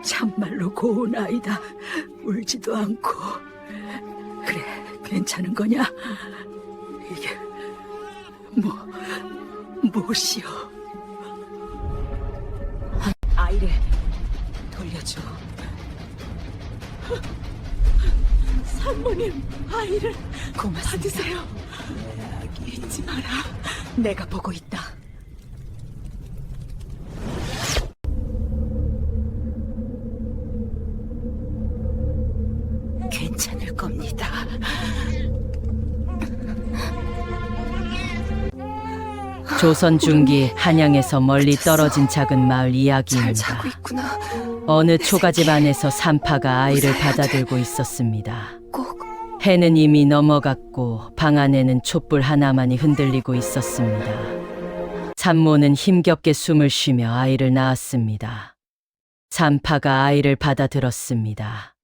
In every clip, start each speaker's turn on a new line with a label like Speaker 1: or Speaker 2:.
Speaker 1: 참말로 고운 아이다. 울지도 않고. 그래, 괜찮은 거냐? 이게 무엇이여? 아이를 돌려줘. 산모님, 아이를 고맙습니다. 받으세요. 잊지 마라. 내가 보고 있다. 괜찮을 겁니다.
Speaker 2: 조선 중기 한양에서 멀리 떨어진 작은 마을
Speaker 1: 잘
Speaker 2: 이야기입니다.
Speaker 1: 자고 있구나.
Speaker 2: 어느 초가집 안에서 산파가 아이를
Speaker 1: 무사해야 돼.
Speaker 2: 받아들고 있었습니다.
Speaker 1: 꼭
Speaker 2: 해는 이미 넘어갔고 방 안에는 촛불 하나만이 흔들리고 있었습니다. 산모는 힘겹게 숨을 쉬며 아이를 낳았습니다. 산파가 아이를 받아들었습니다.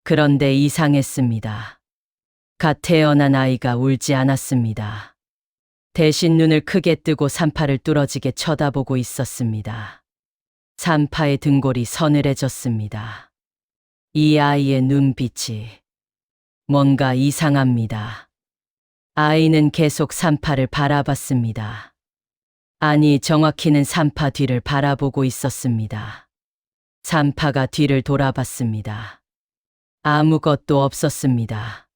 Speaker 2: 그런데 이상했습니다. 갓 태어난 아이가 울지 않았습니다. 대신 눈을 크게 뜨고 산파를 뚫어지게 쳐다보고 있었습니다. 산파의 등골이 서늘해졌습니다. 이 아이의 눈빛이 뭔가 이상합니다. 아이는 계속 산파를 바라봤습니다. 아니, 정확히는 산파 뒤를 바라보고 있었습니다. 산파가 뒤를 돌아봤습니다. 아무것도 없었습니다.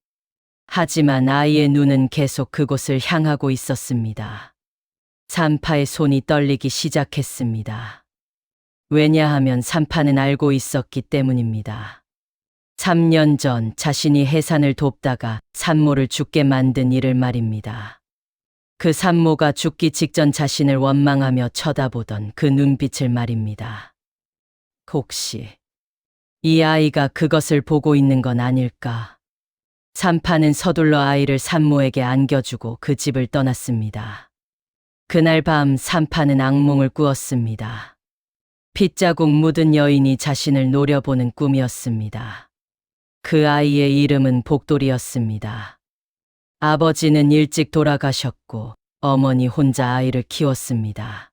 Speaker 2: 하지만 아이의 눈은 계속 그곳을 향하고 있었습니다. 산파의 손이 떨리기 시작했습니다. 왜냐하면 산파는 알고 있었기 때문입니다. 3년 전 자신이 해산을 돕다가 산모를 죽게 만든 일을 말입니다. 그 산모가 죽기 직전 자신을 원망하며 쳐다보던 그 눈빛을 말입니다. 혹시 이 아이가 그것을 보고 있는 건 아닐까? 산파는 서둘러 아이를 산모에게 안겨주고 그 집을 떠났습니다. 그날 밤 산파는 악몽을 꾸었습니다. 핏자국 묻은 여인이 자신을 노려보는 꿈이었습니다. 그 아이의 이름은 복돌이었습니다. 아버지는 일찍 돌아가셨고 어머니 혼자 아이를 키웠습니다.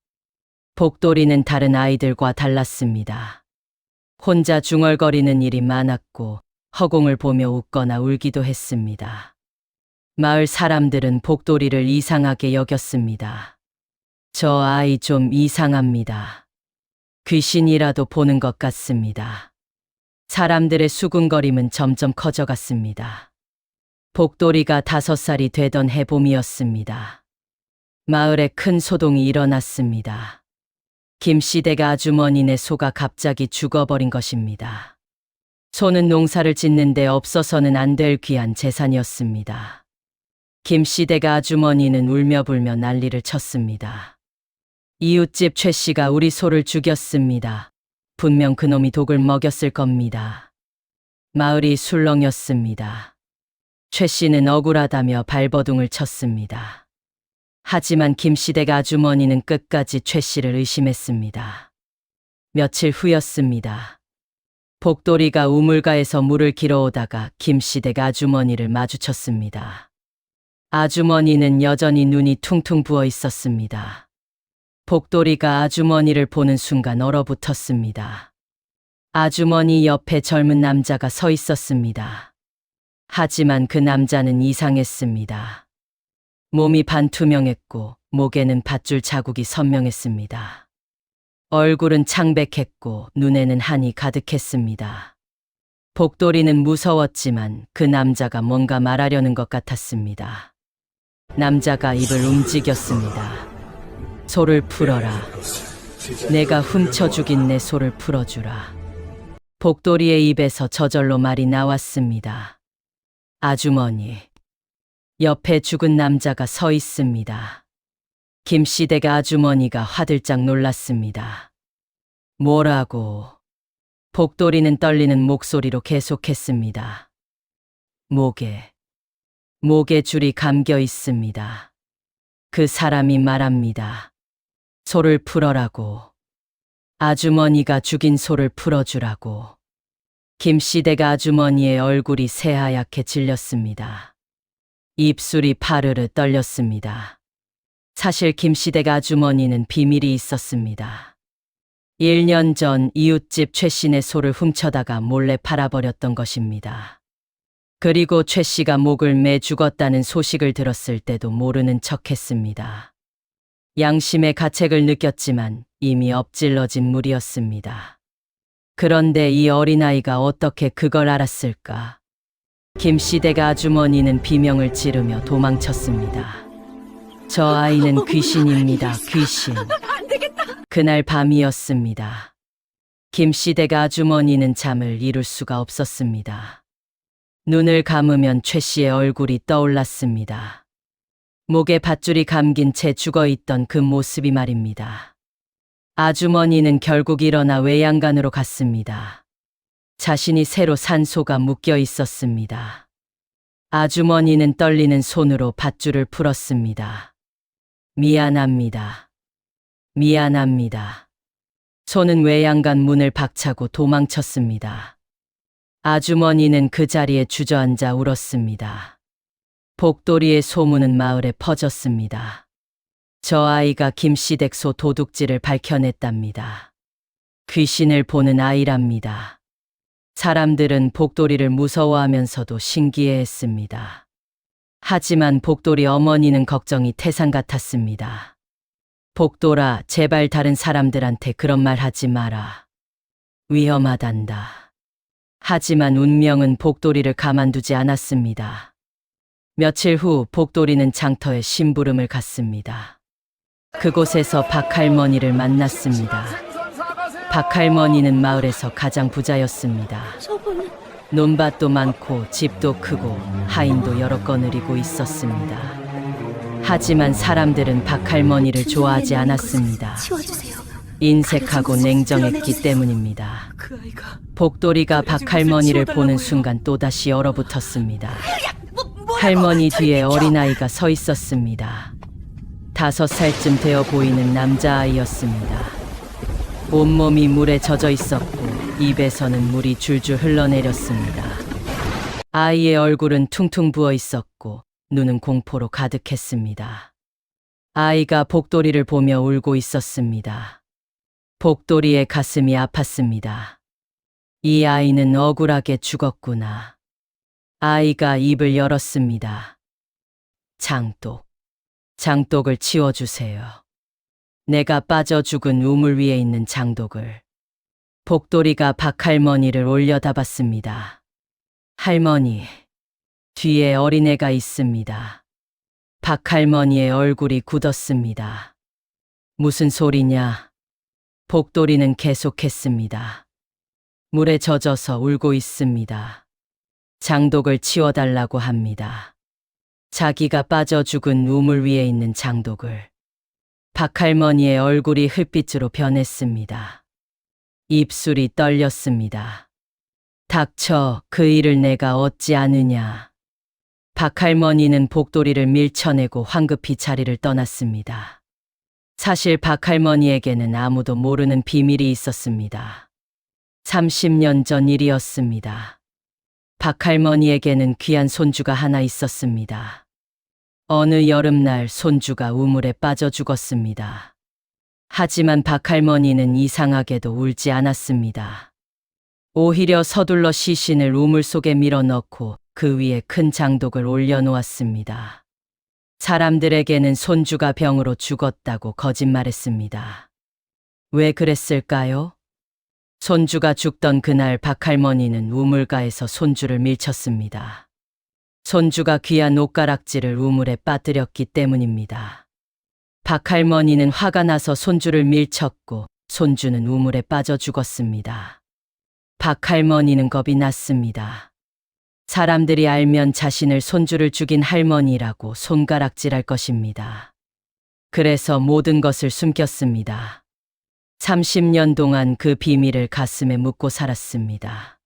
Speaker 2: 복돌이는 다른 아이들과 달랐습니다. 혼자 중얼거리는 일이 많았고 허공을 보며 웃거나 울기도 했습니다. 마을 사람들은 복돌이를 이상하게 여겼습니다. 저 아이 좀 이상합니다. 귀신이라도 보는 것 같습니다. 사람들의 수군거림은 점점 커져갔습니다. 복돌이가 5살이 되던 해봄이었습니다. 마을에 큰 소동이 일어났습니다. 김씨댁 아주머니네 소가 갑자기 죽어버린 것입니다. 소는 농사를 짓는데 없어서는 안 될 귀한 재산이었습니다. 김씨댁 아주머니는 울며불며 난리를 쳤습니다. 이웃집 최씨가 우리 소를 죽였습니다. 분명 그놈이 독을 먹였을 겁니다. 마을이 술렁였습니다. 최씨는 억울하다며 발버둥을 쳤습니다. 하지만 김씨댁 아주머니는 끝까지 최씨를 의심했습니다. 며칠 후였습니다. 복돌이가 우물가에서 물을 길어오다가 김씨댁 아주머니를 마주쳤습니다. 아주머니는 여전히 눈이 퉁퉁 부어 있었습니다. 복돌이가 아주머니를 보는 순간 얼어붙었습니다. 아주머니 옆에 젊은 남자가 서 있었습니다. 하지만 그 남자는 이상했습니다. 몸이 반투명했고 목에는 밧줄 자국이 선명했습니다. 얼굴은 창백했고 눈에는 한이 가득했습니다. 복돌이는 무서웠지만 그 남자가 뭔가 말하려는 것 같았습니다. 남자가 입을 움직였습니다. 소를 풀어라. 내가 훔쳐 죽인 내 소를 풀어주라. 복돌이의 입에서 저절로 말이 나왔습니다. 아주머니. 옆에 죽은 남자가 서 있습니다. 김씨댁 아주머니가 화들짝 놀랐습니다. 뭐라고? 복돌이는 떨리는 목소리로 계속했습니다. 목에 줄이 감겨 있습니다. 그 사람이 말합니다. 소를 풀어라고. 아주머니가 죽인 소를 풀어주라고. 김씨댁 아주머니의 얼굴이 새하얗게 질렸습니다. 입술이 파르르 떨렸습니다. 사실 김씨댁 아주머니는 비밀이 있었습니다. 1년 전 이웃집 최 씨네 소를 훔쳐다가 몰래 팔아버렸던 것입니다. 그리고 최 씨가 목을 매 죽었다는 소식을 들었을 때도 모르는 척했습니다. 양심의 가책을 느꼈지만 이미 엎질러진 물이었습니다. 그런데 이 어린아이가 어떻게 그걸 알았을까? 김씨댁 아주머니는 비명을 지르며 도망쳤습니다. 저 아이는 귀신입니다. 귀신. 그날 밤이었습니다. 김씨댁 아주머니는 잠을 이룰 수가 없었습니다. 눈을 감으면 최 씨의 얼굴이 떠올랐습니다. 목에 밧줄이 감긴 채 죽어있던 그 모습이 말입니다. 아주머니는 결국 일어나 외양간으로 갔습니다. 자신이 새로 산 소가 묶여 있었습니다. 아주머니는 떨리는 손으로 밧줄을 풀었습니다. 미안합니다. 미안합니다. 소는 외양간 문을 박차고 도망쳤습니다. 아주머니는 그 자리에 주저앉아 울었습니다. 복돌이의 소문은 마을에 퍼졌습니다. 저 아이가 김씨댁 소 도둑질을 밝혀냈답니다. 귀신을 보는 아이랍니다. 사람들은 복돌이를 무서워하면서도 신기해했습니다. 하지만 복돌이 어머니는 걱정이 태산 같았습니다. 복돌아, 제발 다른 사람들한테 그런 말 하지 마라. 위험하단다. 하지만 운명은 복돌이를 가만두지 않았습니다. 며칠 후 복돌이는 장터에 심부름을 갔습니다. 그곳에서 박할머니를 만났습니다. 박할머니는 마을에서 가장 부자였습니다. 논밭도 많고 집도 크고 하인도 여러 거느리고 있었습니다. 하지만 사람들은 박할머니를 좋아하지 않았습니다. 인색하고 냉정했기 때문입니다. 복돌이가 박할머니를 보는 순간 또다시 얼어붙었습니다. 할머니 뒤에 어린아이가 서 있었습니다. 5살쯤 되어 보이는 남자아이였습니다. 온몸이 물에 젖어 있었고 입에서는 물이 줄줄 흘러내렸습니다. 아이의 얼굴은 퉁퉁 부어 있었고 눈은 공포로 가득했습니다. 아이가 복돌이를 보며 울고 있었습니다. 복돌이의 가슴이 아팠습니다. 이 아이는 억울하게 죽었구나. 아이가 입을 열었습니다. 장독. 장독을 치워주세요. 내가 빠져 죽은 우물 위에 있는 장독을. 복돌이가 박할머니를 올려다봤습니다. 할머니, 뒤에 어린애가 있습니다. 박할머니의 얼굴이 굳었습니다. 무슨 소리냐? 복돌이는 계속했습니다. 물에 젖어서 울고 있습니다. 장독을 치워달라고 합니다. 자기가 빠져 죽은 우물 위에 있는 장독을. 박할머니의 얼굴이 흙빛으로 변했습니다. 입술이 떨렸습니다. 닥쳐, 그 일을 내가 얻지 않으냐. 박할머니는 복돌이를 밀쳐내고 황급히 자리를 떠났습니다. 사실 박할머니에게는 아무도 모르는 비밀이 있었습니다. 30년 전 일이었습니다. 박할머니에게는 귀한 손주가 하나 있었습니다. 어느 여름날 손주가 우물에 빠져 죽었습니다. 하지만 박할머니는 이상하게도 울지 않았습니다. 오히려 서둘러 시신을 우물 속에 밀어넣고 그 위에 큰 장독을 올려놓았습니다. 사람들에게는 손주가 병으로 죽었다고 거짓말했습니다. 왜 그랬을까요? 손주가 죽던 그날 박할머니는 우물가에서 손주를 밀쳤습니다. 손주가 귀한 옷가락지를 우물에 빠뜨렸기 때문입니다. 박할머니는 화가 나서 손주를 밀쳤고 손주는 우물에 빠져 죽었습니다. 박할머니는 겁이 났습니다. 사람들이 알면 자신을 손주를 죽인 할머니라고 손가락질할 것입니다. 그래서 모든 것을 숨겼습니다. 30년 동안 그 비밀을 가슴에 묻고 살았습니다.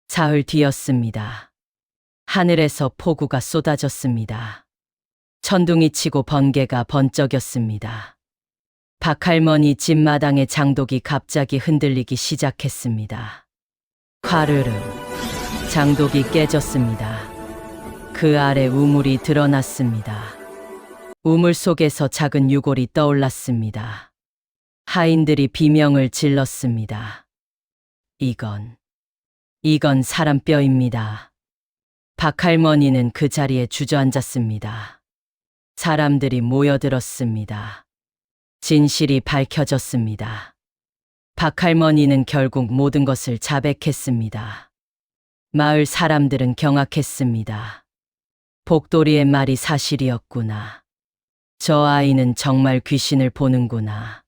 Speaker 2: 사흘 뒤였습니다. 하늘에서 폭우가 쏟아졌습니다. 천둥이 치고 번개가 번쩍였습니다. 박할머니 집 마당의 장독이 갑자기 흔들리기 시작했습니다. 화르르. 장독이 깨졌습니다. 그 아래 우물이 드러났습니다. 우물 속에서 작은 유골이 떠올랐습니다. 하인들이 비명을 질렀습니다. 이건 사람 뼈입니다. 박할머니는 그 자리에 주저앉았습니다. 사람들이 모여들었습니다. 진실이 밝혀졌습니다. 박할머니는 결국 모든 것을 자백했습니다. 마을 사람들은 경악했습니다. 복돌이의 말이 사실이었구나. 저 아이는 정말 귀신을 보는구나.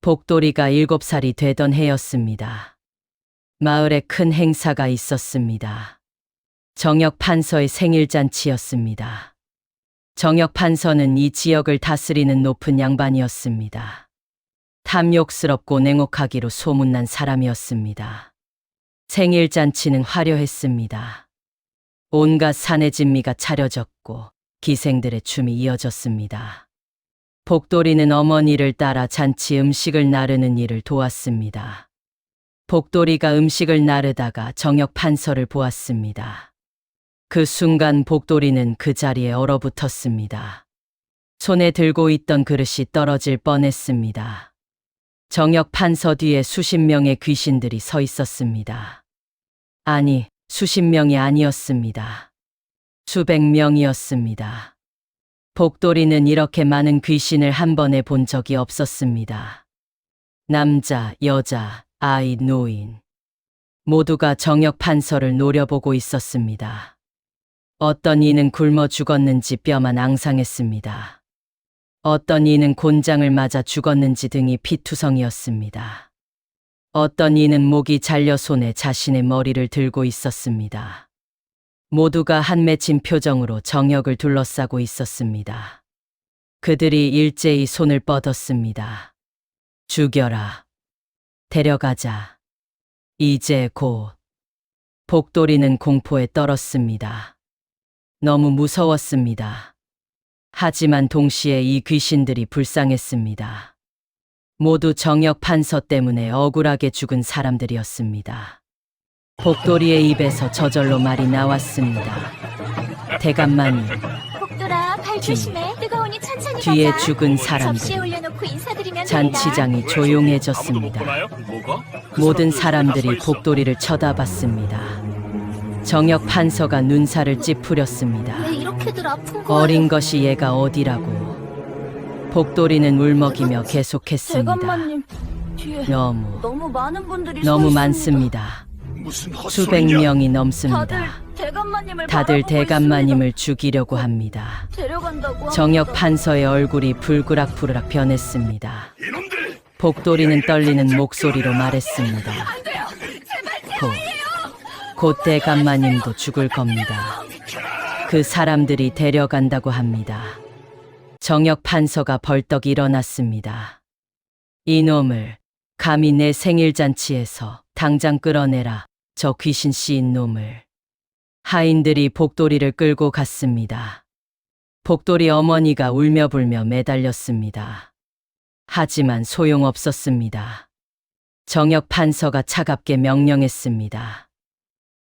Speaker 2: 복돌이가 7살이 되던 해였습니다. 마을에 큰 행사가 있었습니다. 정혁 판서의 생일잔치였습니다. 정혁 판서는 이 지역을 다스리는 높은 양반이었습니다. 탐욕스럽고 냉혹하기로 소문난 사람이었습니다. 생일잔치는 화려했습니다. 온갖 산의 진미가 차려졌고 기생들의 춤이 이어졌습니다. 복돌이는 어머니를 따라 잔치 음식을 나르는 일을 도왔습니다. 복돌이가 음식을 나르다가 정혁 판서를 보았습니다. 그 순간 복돌이는 그 자리에 얼어붙었습니다. 손에 들고 있던 그릇이 떨어질 뻔했습니다. 정혁 판서 뒤에 수십 명의 귀신들이 서 있었습니다. 아니, 수십 명이 아니었습니다. 수백 명이었습니다. 복돌이는 이렇게 많은 귀신을 한 번에 본 적이 없었습니다. 남자, 여자, 아이, 노인 모두가 정혁 판서를 노려보고 있었습니다. 어떤 이는 굶어 죽었는지 뼈만 앙상했습니다. 어떤 이는 곤장을 맞아 죽었는지 등이 피투성이었습니다. 어떤 이는 목이 잘려 손에 자신의 머리를 들고 있었습니다. 모두가 한맺힌 표정으로 정혁을 둘러싸고 있었습니다. 그들이 일제히 손을 뻗었습니다. 죽여라. 데려가자. 이제 곧. 복돌이는 공포에 떨었습니다. 너무 무서웠습니다. 하지만 동시에 이 귀신들이 불쌍했습니다. 모두 정혁 판서 때문에 억울하게 죽은 사람들이었습니다. 복돌이의 입에서 저절로 말이 나왔습니다. 대감마님,
Speaker 3: 복돌아, 발 조심해. 뜨거우니 천천히
Speaker 2: 뒤에
Speaker 3: 가자.
Speaker 2: 죽은 사람들.
Speaker 3: 접시에 올려놓고 인사드리면
Speaker 2: 잔치장이 조용해졌습니다. 모든 사람들이 복돌이를 쳐다봤습니다. 정혁 판서가 눈살을 찌푸렸습니다.
Speaker 3: 왜 이렇게들 아픈 거야?
Speaker 2: 어린 것이 얘가 어디라고. 복돌이는 울먹이며 계속했습니다.
Speaker 3: 대감마님, 뒤에
Speaker 2: 너무
Speaker 3: 많은 분들이
Speaker 2: 너무
Speaker 3: 서 있습니다.
Speaker 2: 많습니다.
Speaker 4: 무슨
Speaker 2: 수백
Speaker 4: 헛소리냐?
Speaker 2: 명이 넘습니다.
Speaker 3: 대감마님을
Speaker 2: 다들
Speaker 3: 바라보고
Speaker 2: 대감마님을
Speaker 3: 있습니다.
Speaker 2: 죽이려고 합니다.
Speaker 3: 데려간다고
Speaker 2: 정혁
Speaker 3: 합니다.
Speaker 2: 판서의 얼굴이 불그락불그락 변했습니다.
Speaker 4: 이놈들!
Speaker 2: 복돌이는 떨리는 목소리로 말했습니다. 곧 대감마님도 죽을 겁니다. 그 사람들이 데려간다고 합니다. 정혁 판서가 벌떡 일어났습니다. 이놈을 감히 내 생일잔치에서 당장 끌어내라. 저 귀신 씨인 놈을. 하인들이 복돌이를 끌고 갔습니다. 복돌이 어머니가 울며불며 매달렸습니다. 하지만 소용없었습니다. 정혁 판서가 차갑게 명령했습니다.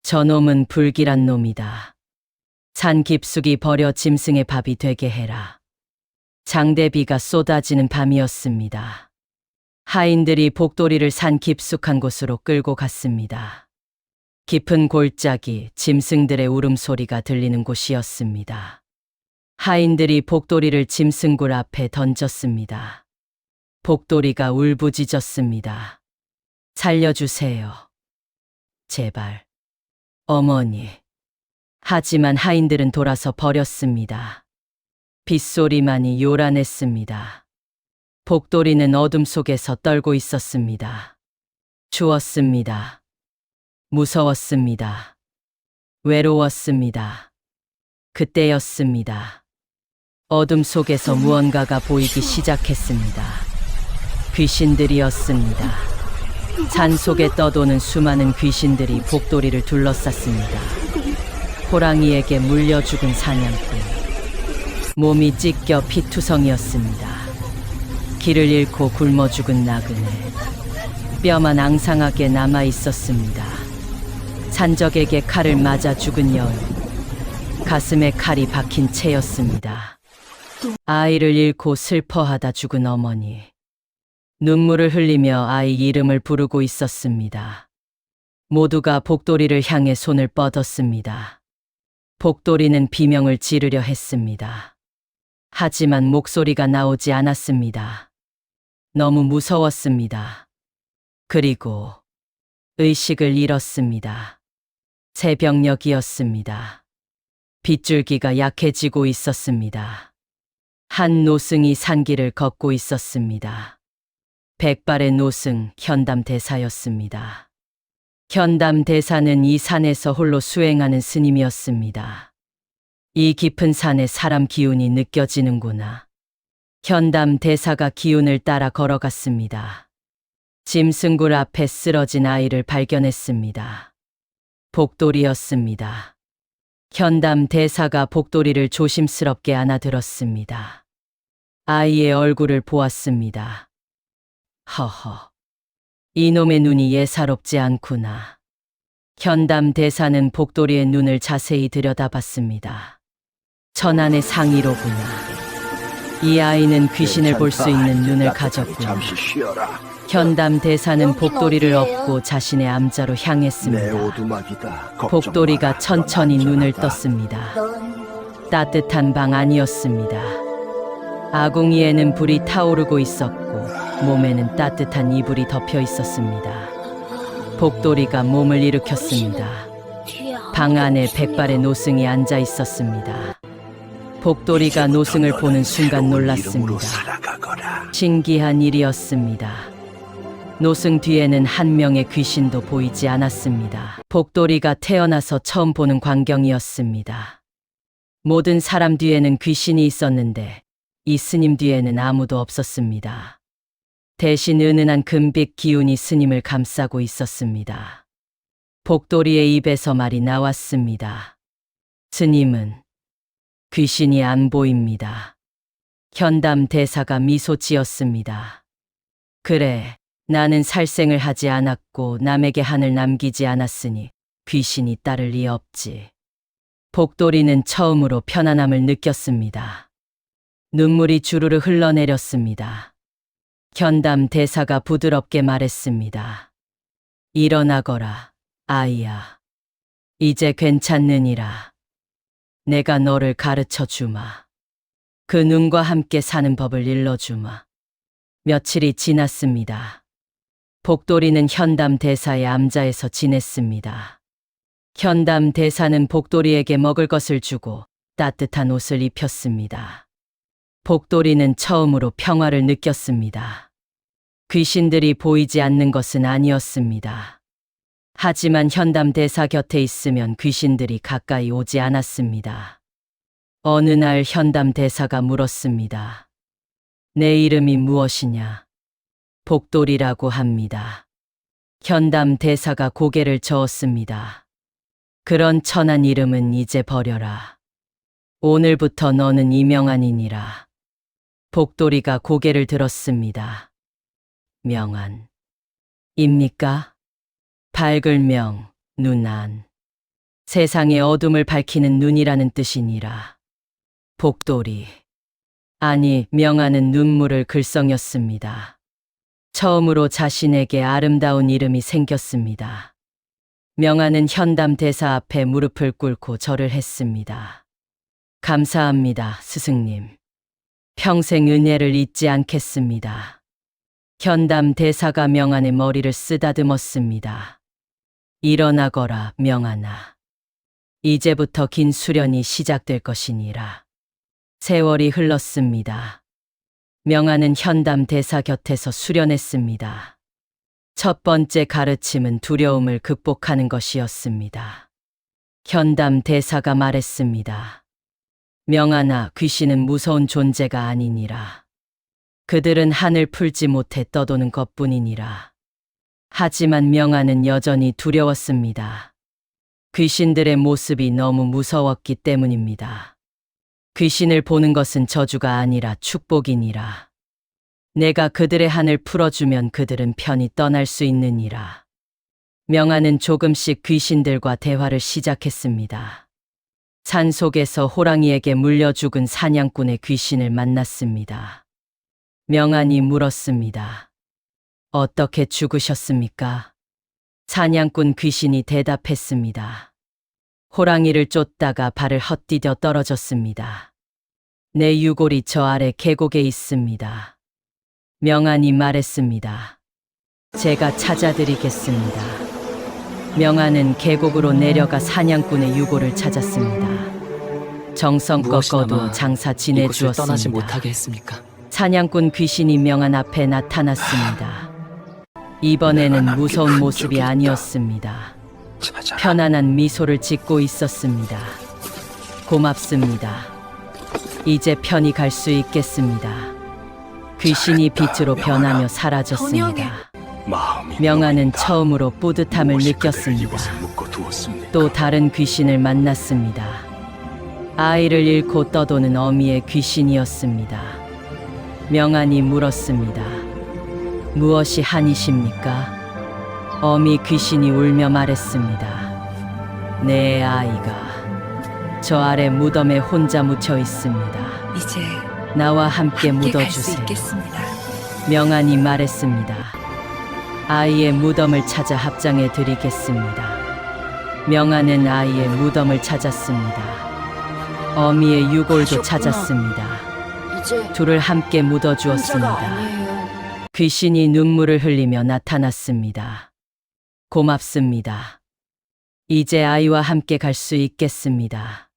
Speaker 2: 저놈은 불길한 놈이다. 산 깊숙이 버려 짐승의 밥이 되게 해라. 장대비가 쏟아지는 밤이었습니다. 하인들이 복돌이를 산 깊숙한 곳으로 끌고 갔습니다. 깊은 골짜기, 짐승들의 울음소리가 들리는 곳이었습니다. 하인들이 복돌이를 짐승굴 앞에 던졌습니다. 복돌이가 울부짖었습니다. 살려주세요. 제발. 어머니. 하지만 하인들은 돌아서 버렸습니다. 빗소리만이 요란했습니다. 복돌이는 어둠 속에서 떨고 있었습니다. 추웠습니다. 무서웠습니다. 외로웠습니다. 그때였습니다. 어둠 속에서 무언가가 보이기 시작했습니다. 귀신들이었습니다. 산 속에 떠도는 수많은 귀신들이 복돌이를 둘러쌌습니다. 호랑이에게 물려 죽은 사냥꾼. 몸이 찢겨 피투성이었습니다. 길을 잃고 굶어 죽은 나그네. 뼈만 앙상하게 남아 있었습니다. 산적에게 칼을 맞아 죽은 여인. 가슴에 칼이 박힌 채였습니다. 아이를 잃고 슬퍼하다 죽은 어머니. 눈물을 흘리며 아이 이름을 부르고 있었습니다. 모두가 복돌이를 향해 손을 뻗었습니다. 복돌이는 비명을 지르려 했습니다. 하지만 목소리가 나오지 않았습니다. 너무 무서웠습니다. 그리고 의식을 잃었습니다. 새벽녘이었습니다. 빗줄기가 약해지고 있었습니다. 한 노승이 산길을 걷고 있었습니다. 백발의 노승 현담 대사였습니다. 현담 대사는 이 산에서 홀로 수행하는 스님이었습니다. 이 깊은 산에 사람 기운이 느껴지는구나. 현담 대사가 기운을 따라 걸어갔습니다. 짐승굴 앞에 쓰러진 아이를 발견했습니다. 복돌이였습니다. 현담 대사가 복돌이를 조심스럽게 안아들었습니다. 아이의 얼굴을 보았습니다. 허허, 이놈의 눈이 예사롭지 않구나. 현담 대사는 복돌이의 눈을 자세히 들여다봤습니다. 천안의 상의로구나. 이 아이는 귀신을 볼 수 있는 눈을 가졌구나.
Speaker 4: 잠시 쉬어라.
Speaker 2: 현담 대사는 복돌이를 업고 자신의 암자로
Speaker 4: 내
Speaker 2: 향했습니다.
Speaker 4: 오두막이다. 걱정
Speaker 2: 복돌이가
Speaker 4: 마라.
Speaker 2: 천천히
Speaker 4: 넌
Speaker 2: 눈을
Speaker 4: 안전하다.
Speaker 2: 떴습니다.
Speaker 3: 넌
Speaker 2: 따뜻한 방 안이었습니다. 아궁이에는 불이 타오르고 있었고 몸에는 따뜻한 이불이 덮여 있었습니다. 복돌이가 몸을 일으켰습니다.
Speaker 3: 뒤에
Speaker 2: 방 안에 백발의 노승이 앉아 있었습니다. 복돌이가 노승을 보는 순간
Speaker 4: 새로운 이름으로
Speaker 2: 놀랐습니다.
Speaker 4: 살아가거라.
Speaker 2: 신기한 일이었습니다. 노승 뒤에는 한 명의 귀신도 보이지 않았습니다. 복돌이가 태어나서 처음 보는 광경이었습니다. 모든 사람 뒤에는 귀신이 있었는데 이 스님 뒤에는 아무도 없었습니다. 대신 은은한 금빛 기운이 스님을 감싸고 있었습니다. 복돌이의 입에서 말이 나왔습니다. 스님은 귀신이 안 보입니다. 현담 대사가 미소 지었습니다. 그래, 나는 살생을 하지 않았고 남에게 한을 남기지 않았으니 귀신이 따를 리 없지. 복돌이는 처음으로 편안함을 느꼈습니다. 눈물이 주르르 흘러내렸습니다. 현담 대사가 부드럽게 말했습니다. 일어나거라, 아이야. 이제 괜찮느니라. 내가 너를 가르쳐 주마. 그 눈과 함께 사는 법을 일러주마. 며칠이 지났습니다. 복돌이는 현담 대사의 암자에서 지냈습니다. 현담 대사는 복돌이에게 먹을 것을 주고 따뜻한 옷을 입혔습니다. 복돌이는 처음으로 평화를 느꼈습니다. 귀신들이 보이지 않는 것은 아니었습니다. 하지만 현담 대사 곁에 있으면 귀신들이 가까이 오지 않았습니다. 어느 날 현담 대사가 물었습니다. 내 이름이 무엇이냐? 복돌이라고 합니다. 현담 대사가 고개를 저었습니다. 그런 천한 이름은 이제 버려라. 오늘부터 너는 이명환이니라. 복돌이가 고개를 들었습니다. 명환입니까? 밝을 명, 눈안. 세상의 어둠을 밝히는 눈이라는 뜻이니라. 복돌이. 아니, 명환은 눈물을 글썽였습니다. 처음으로 자신에게 아름다운 이름이 생겼습니다. 명환은 현담 대사 앞에 무릎을 꿇고 절을 했습니다. 감사합니다, 스승님. 평생 은혜를 잊지 않겠습니다. 현담 대사가 명환의 머리를 쓰다듬었습니다. 일어나거라, 명환아. 이제부터 긴 수련이 시작될 것이니라. 세월이 흘렀습니다. 명환은 현담 대사 곁에서 수련했습니다. 첫 번째 가르침은 두려움을 극복하는 것이었습니다. 현담 대사가 말했습니다. 명환아, 귀신은 무서운 존재가 아니니라. 그들은 한을 풀지 못해 떠도는 것뿐이니라. 하지만 명환은 여전히 두려웠습니다. 귀신들의 모습이 너무 무서웠기 때문입니다. 귀신을 보는 것은 저주가 아니라 축복이니라. 내가 그들의 한을 풀어주면 그들은 편히 떠날 수 있느니라. 명환은 조금씩 귀신들과 대화를 시작했습니다. 산 속에서 호랑이에게 물려 죽은 사냥꾼의 귀신을 만났습니다. 명환이 물었습니다. 어떻게 죽으셨습니까? 사냥꾼 귀신이 대답했습니다. 호랑이를 쫓다가 발을 헛디뎌 떨어졌습니다. 내 유골이 저 아래 계곡에 있습니다. 명안이 말했습니다. 제가 찾아드리겠습니다. 명안은 계곡으로 내려가 사냥꾼의 유골을 찾았습니다. 정성껏 거두 장사
Speaker 5: 이곳을 떠나지
Speaker 2: 지내주었습니다.
Speaker 5: 못하게 했습니까?
Speaker 2: 사냥꾼 귀신이 명안 앞에 나타났습니다. 이번에는 무서운 모습이 아니었습니다.
Speaker 4: 찾아.
Speaker 2: 편안한 미소를 짓고 있었습니다. 고맙습니다. 이제 편히 갈 수 있겠습니다. 귀신이 빛으로 변하며 사라졌습니다.
Speaker 4: 마음이
Speaker 2: 명안은
Speaker 4: 놓인다.
Speaker 2: 처음으로 뿌듯함을
Speaker 4: 무엇이 그들을
Speaker 2: 느꼈습니다.
Speaker 4: 이곳에 묶어두었습니까?
Speaker 2: 또 다른 귀신을 만났습니다. 아이를 잃고 떠도는 어미의 귀신이었습니다. 명안이 물었습니다. 무엇이 한이십니까? 어미 귀신이 울며 말했습니다. 내 아이가 저 아래 무덤에 혼자 묻혀 있습니다.
Speaker 1: 이제
Speaker 2: 나와 함께
Speaker 1: 함께 갈 수
Speaker 2: 묻어주세요.
Speaker 1: 있겠습니다.
Speaker 2: 명안이 말했습니다. 아이의 무덤을 찾아 합장해 드리겠습니다. 명안은 아이의 무덤을 찾았습니다. 어미의 유골도
Speaker 3: 하셨구나.
Speaker 2: 찾았습니다.
Speaker 3: 이제
Speaker 2: 둘을 함께
Speaker 3: 혼자가
Speaker 2: 묻어주었습니다.
Speaker 3: 아니에요.
Speaker 2: 귀신이 눈물을 흘리며 나타났습니다. 고맙습니다. 이제 아이와 함께 갈 수 있겠습니다.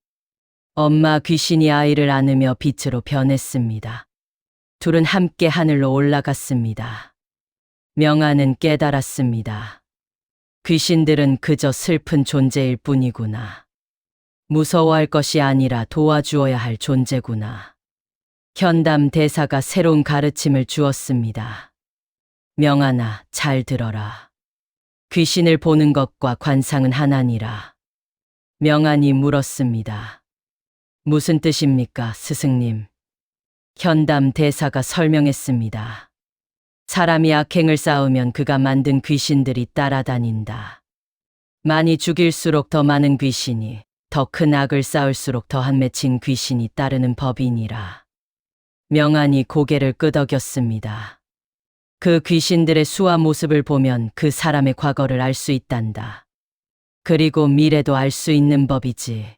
Speaker 2: 엄마 귀신이 아이를 안으며 빛으로 변했습니다. 둘은 함께 하늘로 올라갔습니다. 명안은 깨달았습니다. 귀신들은 그저 슬픈 존재일 뿐이구나. 무서워할 것이 아니라 도와주어야 할 존재구나. 현담 대사가 새로운 가르침을 주었습니다. 명안아, 잘 들어라. 귀신을 보는 것과 관상은 하나니라. 명안이 물었습니다. 무슨 뜻입니까, 스승님? 현담 대사가 설명했습니다. 사람이 악행을 쌓으면 그가 만든 귀신들이 따라다닌다. 많이 죽일수록 더 많은 귀신이, 더 큰 악을 쌓을수록 더한 맺힌 귀신이 따르는 법이니라. 명안이 고개를 끄덕였습니다. 그 귀신들의 수와 모습을 보면 그 사람의 과거를 알 수 있단다. 그리고 미래도 알 수 있는 법이지.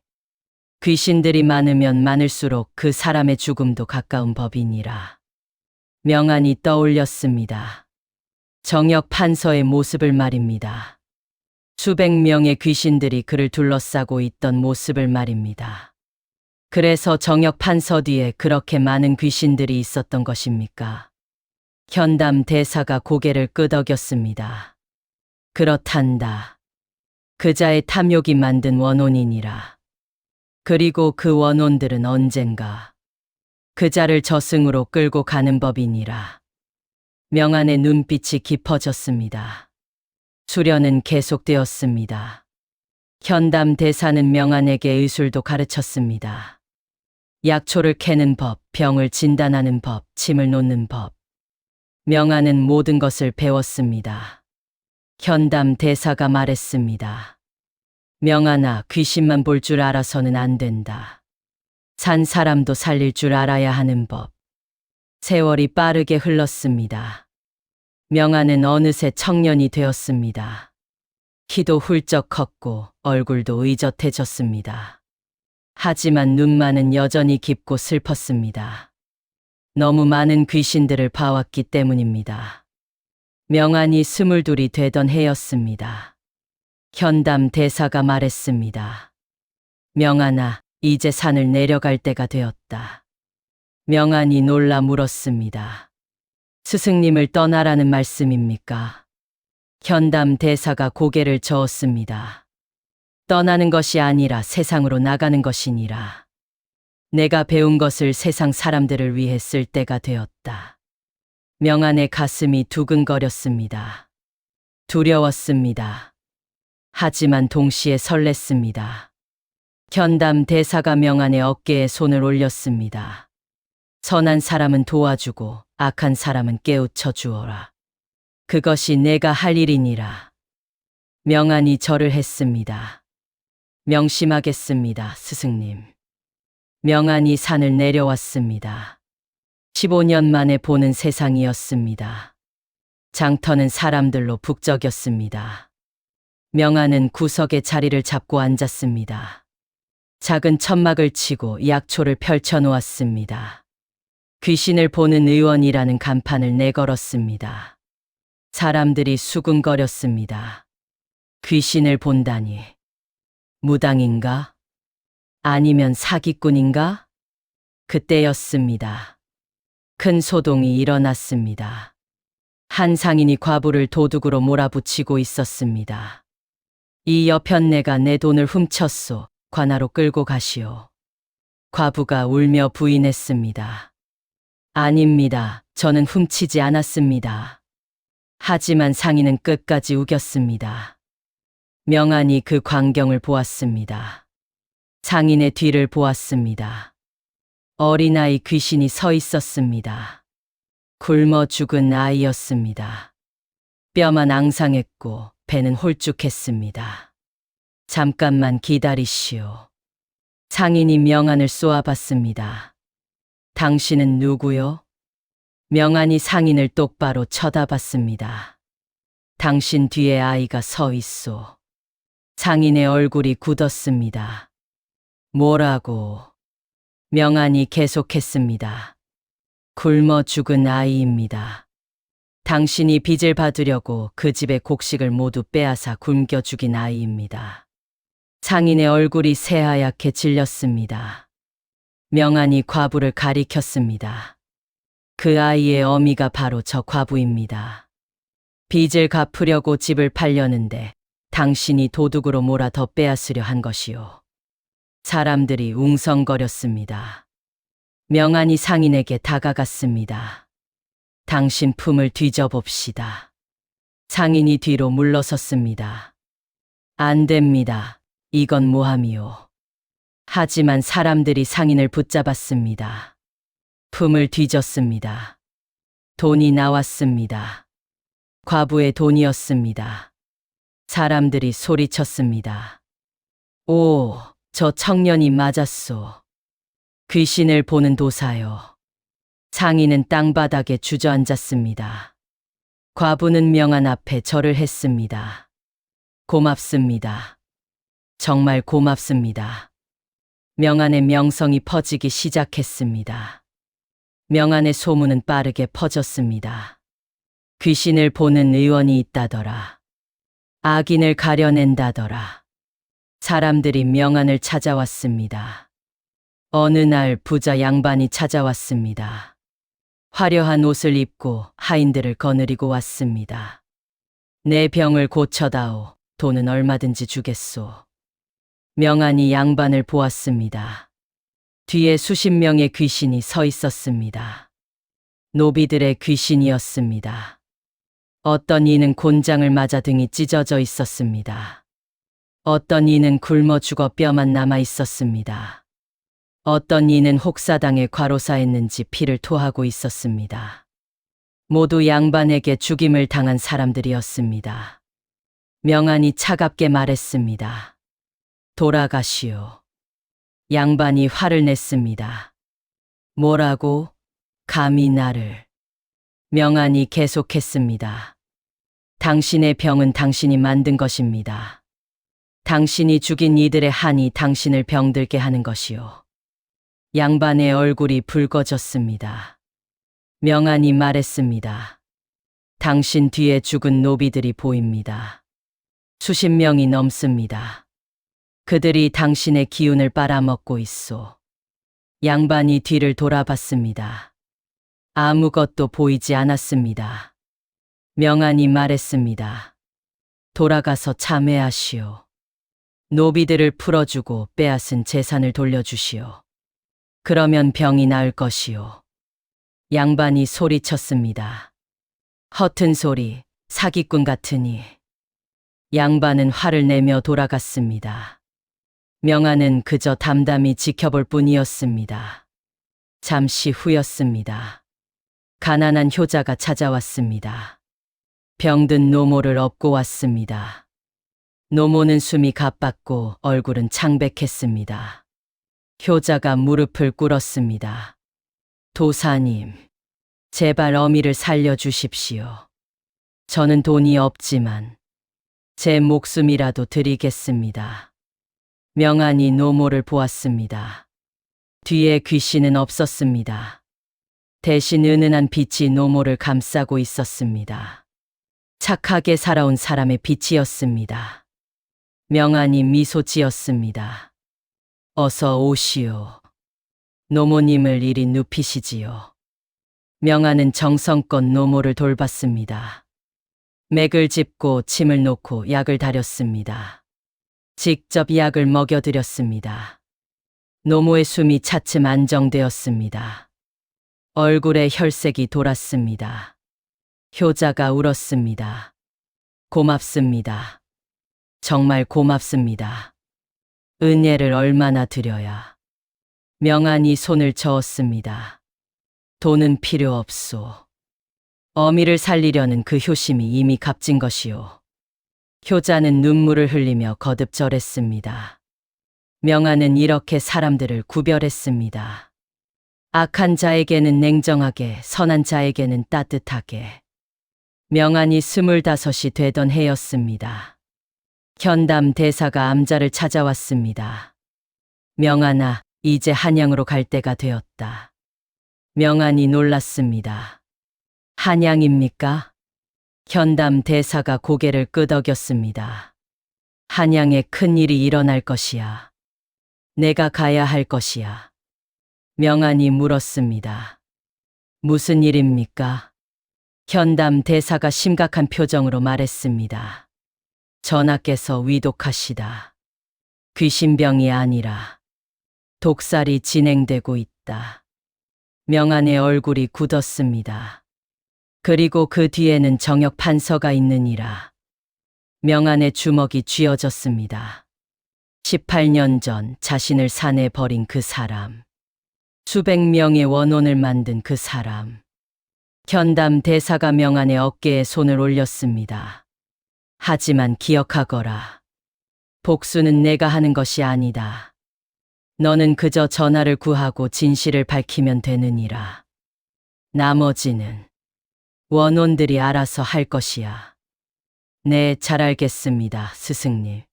Speaker 2: 귀신들이 많으면 많을수록 그 사람의 죽음도 가까운 법이니라. 명안이 떠올렸습니다. 정역 판서의 모습을 말입니다. 수백 명의 귀신들이 그를 둘러싸고 있던 모습을 말입니다. 그래서 정역 판서 뒤에 그렇게 많은 귀신들이 있었던 것입니까? 현담 대사가 고개를 끄덕였습니다. 그렇단다. 그자의 탐욕이 만든 원혼이니라. 그리고 그 원혼들은 언젠가 그자를 저승으로 끌고 가는 법이니라. 명안의 눈빛이 깊어졌습니다. 수련은 계속되었습니다. 현담 대사는 명안에게 의술도 가르쳤습니다. 약초를 캐는 법, 병을 진단하는 법, 침을 놓는 법. 명안은 모든 것을 배웠습니다. 현담 대사가 말했습니다. 명안아, 귀신만 볼 줄 알아서는 안 된다. 산 사람도 살릴 줄 알아야 하는 법. 세월이 빠르게 흘렀습니다. 명안은 어느새 청년이 되었습니다. 키도 훌쩍 컸고 얼굴도 의젓해졌습니다. 하지만 눈만은 여전히 깊고 슬펐습니다. 너무 많은 귀신들을 봐왔기 때문입니다. 명안이 22이 되던 해였습니다. 현담 대사가 말했습니다. 명안아, 이제 산을 내려갈 때가 되었다. 명안이 놀라 물었습니다. 스승님을 떠나라는 말씀입니까? 현담 대사가 고개를 저었습니다. 떠나는 것이 아니라 세상으로 나가는 것이니라. 내가 배운 것을 세상 사람들을 위해 쓸 때가 되었다. 명안의 가슴이 두근거렸습니다. 두려웠습니다. 하지만 동시에 설렜습니다. 현담 대사가 명안의 어깨에 손을 올렸습니다. 선한 사람은 도와주고 악한 사람은 깨우쳐 주어라. 그것이 내가 할 일이니라. 명안이 절을 했습니다. 명심하겠습니다, 스승님. 명안이 산을 내려왔습니다. 15년 만에 보는 세상이었습니다. 장터는 사람들로 북적였습니다. 명아는 구석에 자리를 잡고 앉았습니다. 작은 천막을 치고 약초를 펼쳐 놓았습니다. 귀신을 보는 의원이라는 간판을 내걸었습니다. 사람들이 수군거렸습니다. 귀신을 본다니. 무당인가? 아니면 사기꾼인가? 그때였습니다. 큰 소동이 일어났습니다. 한 상인이 과부를 도둑으로 몰아붙이고 있었습니다. 이 여편네가 내 돈을 훔쳤소. 관하로 끌고 가시오. 과부가 울며 부인했습니다. 아닙니다. 저는 훔치지 않았습니다. 하지만 상인은 끝까지 우겼습니다. 명안이 그 광경을 보았습니다. 상인의 뒤를 보았습니다. 어린아이 귀신이 서 있었습니다. 굶어 죽은 아이였습니다. 뼈만 앙상했고 배는 홀쭉했습니다. 잠깐만 기다리시오. 상인이 명안을 쏘아봤습니다. 당신은 누구요? 명안이 상인을 똑바로 쳐다봤습니다. 당신 뒤에 아이가 서 있소. 상인의 얼굴이 굳었습니다. 뭐라고? 명안이 계속했습니다. 굶어 죽은 아이입니다. 당신이 빚을 받으려고 그 집의 곡식을 모두 빼앗아 굶겨 죽인 아이입니다. 상인의 얼굴이 새하얗게 질렸습니다. 명안이 과부를 가리켰습니다. 그 아이의 어미가 바로 저 과부입니다. 빚을 갚으려고 집을 팔려는데 당신이 도둑으로 몰아 더 빼앗으려 한 것이요. 사람들이 웅성거렸습니다. 명안이 상인에게 다가갔습니다. 당신 품을 뒤져봅시다. 상인이 뒤로 물러섰습니다. 안 됩니다. 이건 모함이요. 하지만 사람들이 상인을 붙잡았습니다. 품을 뒤졌습니다. 돈이 나왔습니다. 과부의 돈이었습니다. 사람들이 소리쳤습니다. 오, 저 청년이 맞았소. 귀신을 보는 도사요. 상인은 땅바닥에 주저앉았습니다. 과부는 명안 앞에 절을 했습니다. 고맙습니다. 정말 고맙습니다. 명안의 명성이 퍼지기 시작했습니다. 명안의 소문은 빠르게 퍼졌습니다. 귀신을 보는 의원이 있다더라. 악인을 가려낸다더라. 사람들이 명안을 찾아왔습니다. 어느 날 부자 양반이 찾아왔습니다. 화려한 옷을 입고 하인들을 거느리고 왔습니다. 내 병을 고쳐다오. 돈은 얼마든지 주겠소. 명안이 양반을 보았습니다. 뒤에 수십 명의 귀신이 서 있었습니다. 노비들의 귀신이었습니다. 어떤 이는 곤장을 맞아 등이 찢어져 있었습니다. 어떤 이는 굶어 죽어 뼈만 남아 있었습니다. 어떤 이는 혹사당에 과로사했는지 피를 토하고 있었습니다. 모두 양반에게 죽임을 당한 사람들이었습니다. 명안이 차갑게 말했습니다. 돌아가시오. 양반이 화를 냈습니다. 뭐라고? 감히 나를. 명안이 계속했습니다. 당신의 병은 당신이 만든 것입니다. 당신이 죽인 이들의 한이 당신을 병들게 하는 것이오. 양반의 얼굴이 붉어졌습니다. 명안이 말했습니다. 당신 뒤에 죽은 노비들이 보입니다. 수십 명이 넘습니다. 그들이 당신의 기운을 빨아먹고 있소. 양반이 뒤를 돌아봤습니다. 아무것도 보이지 않았습니다. 명안이 말했습니다. 돌아가서 참회하시오. 노비들을 풀어주고 빼앗은 재산을 돌려주시오. 그러면 병이 나을 것이오. 양반이 소리쳤습니다. 허튼 소리, 사기꾼 같으니. 양반은 화를 내며 돌아갔습니다. 명안은 그저 담담히 지켜볼 뿐이었습니다. 잠시 후였습니다. 가난한 효자가 찾아왔습니다. 병든 노모를 업고 왔습니다. 노모는 숨이 가빴고 얼굴은 창백했습니다. 효자가 무릎을 꿇었습니다. 도사님, 제발 어미를 살려주십시오. 저는 돈이 없지만 제 목숨이라도 드리겠습니다. 명안이 노모를 보았습니다. 뒤에 귀신은 없었습니다. 대신 은은한 빛이 노모를 감싸고 있었습니다. 착하게 살아온 사람의 빛이었습니다. 명안이 미소 지었습니다. 어서 오시오. 노모님을 이리 눕히시지요. 명안은 정성껏 노모를 돌봤습니다. 맥을 짚고 침을 놓고 약을 다렸습니다. 직접 약을 먹여드렸습니다. 노모의 숨이 차츰 안정되었습니다. 얼굴에 혈색이 돌았습니다. 효자가 울었습니다. 고맙습니다. 정말 고맙습니다. 은혜를 얼마나 드려야. 명안이 손을 저었습니다. 돈은 필요 없소. 어미를 살리려는 그 효심이 이미 값진 것이오. 효자는 눈물을 흘리며 거듭 절했습니다. 명안은 이렇게 사람들을 구별했습니다. 악한 자에게는 냉정하게, 선한 자에게는 따뜻하게. 명안이 25이 되던 해였습니다. 현담 대사가 암자를 찾아왔습니다. 명안아, 이제 한양으로 갈 때가 되었다. 명안이 놀랐습니다. 한양입니까? 현담 대사가 고개를 끄덕였습니다. 한양에 큰일이 일어날 것이야. 내가 가야 할 것이야. 명안이 물었습니다. 무슨 일입니까? 현담 대사가 심각한 표정으로 말했습니다. 전하께서 위독하시다. 귀신병이 아니라 독살이 진행되고 있다. 명안의 얼굴이 굳었습니다. 그리고 그 뒤에는 정역 판서가 있느니라. 명안의 주먹이 쥐어졌습니다. 18년 전 자신을 산에 버린 그 사람. 수백 명의 원혼을 만든 그 사람. 현담 대사가 명안의 어깨에 손을 올렸습니다. 하지만 기억하거라. 복수는 내가 하는 것이 아니다. 너는 그저 전하를 구하고 진실을 밝히면 되느니라. 나머지는 원혼들이 알아서 할 것이야. 네, 잘 알겠습니다, 스승님.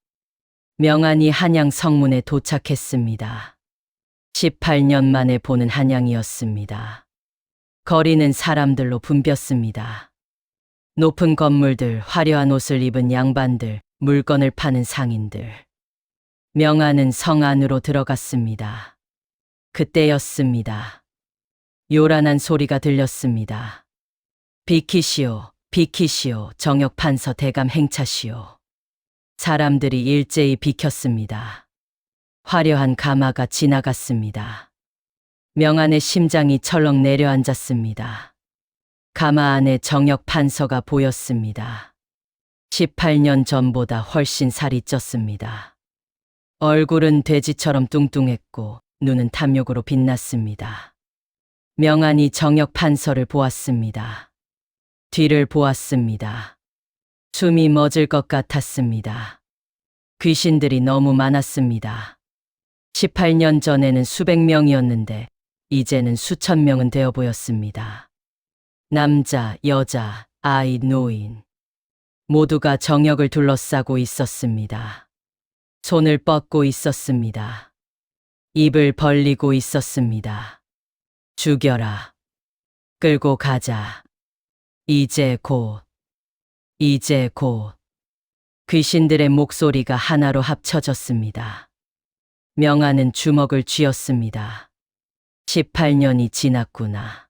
Speaker 2: 명안이 한양 성문에 도착했습니다. 18년 만에 보는 한양이었습니다. 거리는 사람들로 붐볐습니다. 높은 건물들, 화려한 옷을 입은 양반들, 물건을 파는 상인들. 명안은 성 안으로 들어갔습니다. 그때였습니다. 요란한 소리가 들렸습니다. 비키시오, 비키시오, 정역 판서 대감 행차시오. 사람들이 일제히 비켰습니다. 화려한 가마가 지나갔습니다. 명안의 심장이 철렁 내려앉았습니다. 가마 안에 정역 판서가 보였습니다. 18년 전보다 훨씬 살이 쪘습니다. 얼굴은 돼지처럼 뚱뚱했고 눈은 탐욕으로 빛났습니다. 명안이 정역 판서를 보았습니다. 뒤를 보았습니다. 숨이 멎을 것 같았습니다. 귀신들이 너무 많았습니다. 18년 전에는 수백 명이었는데 이제는 수천 명은 되어 보였습니다. 남자, 여자, 아이, 노인 모두가 정역을 둘러싸고 있었습니다. 손을 뻗고 있었습니다. 입을 벌리고 있었습니다. 죽여라. 끌고 가자. 이제 곧. 이제 곧. 귀신들의 목소리가 하나로 합쳐졌습니다. 명안은 주먹을 쥐었습니다. 18년이 지났구나.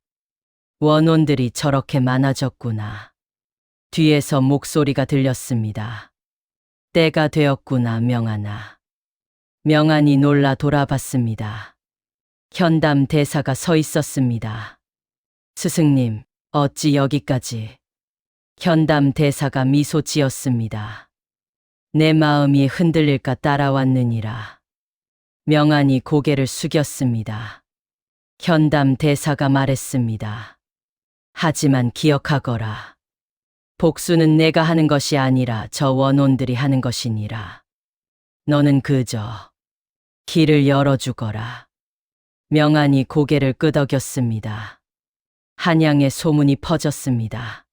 Speaker 2: 원혼들이 저렇게 많아졌구나. 뒤에서 목소리가 들렸습니다. 때가 되었구나, 명안아. 명안이 놀라 돌아봤습니다. 현담 대사가 서 있었습니다. 스승님, 어찌 여기까지? 현담 대사가 미소 지었습니다. 내 마음이 흔들릴까 따라왔느니라. 명안이 고개를 숙였습니다. 현담 대사가 말했습니다. 하지만 기억하거라. 복수는 내가 하는 것이 아니라 저 원혼들이 하는 것이니라. 너는 그저 길을 열어주거라. 명안이 고개를 끄덕였습니다. 한양에 소문이 퍼졌습니다.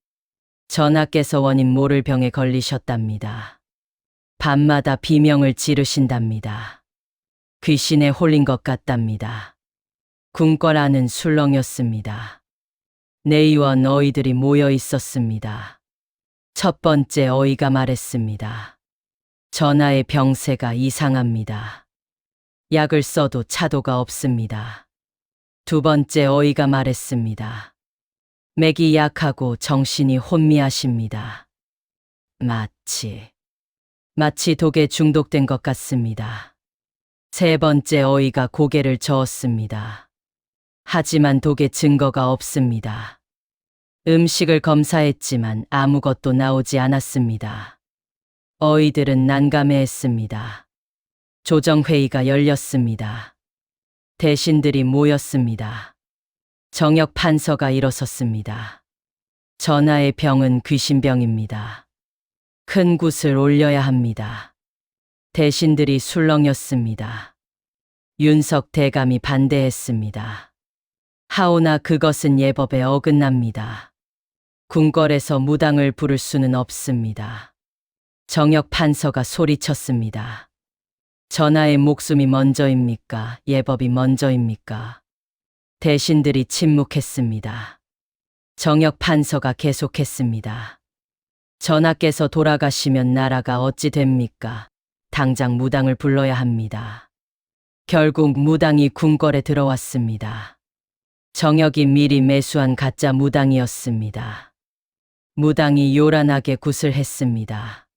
Speaker 2: 전하께서 원인 모를 병에 걸리셨답니다. 밤마다 비명을 지르신답니다. 귀신에 홀린 것 같답니다. 궁궐 안은 술렁였습니다. 내의원 어이들이 모여 있었습니다. 첫 번째 어이가 말했습니다. 전하의 병세가 이상합니다. 약을 써도 차도가 없습니다. 두 번째 어이가 말했습니다. 맥이 약하고 정신이 혼미하십니다. 마치 독에 중독된 것 같습니다. 세 번째 어이가 고개를 저었습니다. 하지만 독의 증거가 없습니다. 음식을 검사했지만 아무것도 나오지 않았습니다. 어이들은 난감해했습니다. 조정회의가 열렸습니다. 대신들이 모였습니다. 정역 판서가 일어섰습니다. 전하의 병은 귀신병입니다. 큰 굿을 올려야 합니다. 대신들이 술렁였습니다. 윤석 대감이 반대했습니다. 하오나 그것은 예법에 어긋납니다. 궁궐에서 무당을 부를 수는 없습니다. 정역 판서가 소리쳤습니다. 전하의 목숨이 먼저입니까? 예법이 먼저입니까? 대신들이 침묵했습니다. 정역 판서가 계속했습니다. 전하께서 돌아가시면 나라가 어찌 됩니까? 당장 무당을 불러야 합니다. 결국 무당이 궁궐에 들어왔습니다. 정역이 미리 매수한 가짜 무당이었습니다. 무당이 요란하게 굿을 했습니다.